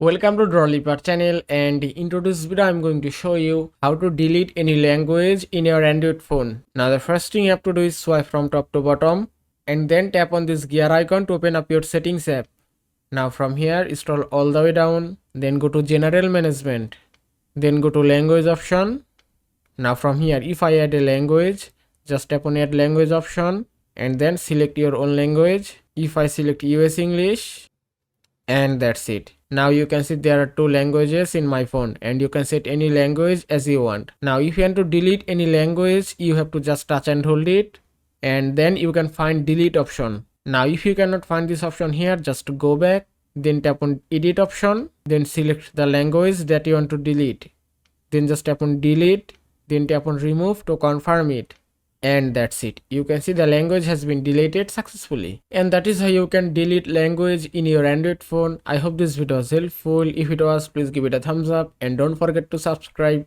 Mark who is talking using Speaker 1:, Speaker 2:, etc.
Speaker 1: Welcome to Drawleaper channel, and in today's video I'm going to show you how to delete any language in your Android phone. Now the first thing you have to do is swipe from top to bottom and then tap on this gear icon to open up your settings app. Now from here scroll all the way down, then go to general management, then go to language option. Now from here if I add a language, just tap on add language option and then select your own language. If I select US English, and that's it. Now you can see there are two languages in my phone and you can set any language as you want. Now if you want to delete any language, you have to just touch and hold it and then you can find delete option. Now if you cannot find this option here, just go back, then tap on edit option, then select the language that you want to delete, then just tap on delete, then tap on remove to confirm it. And that's it. You can see the language has been deleted successfully. And that is how you can delete language in your Android phone. I hope this video was helpful. If it was, please give it a thumbs up and don't forget to subscribe.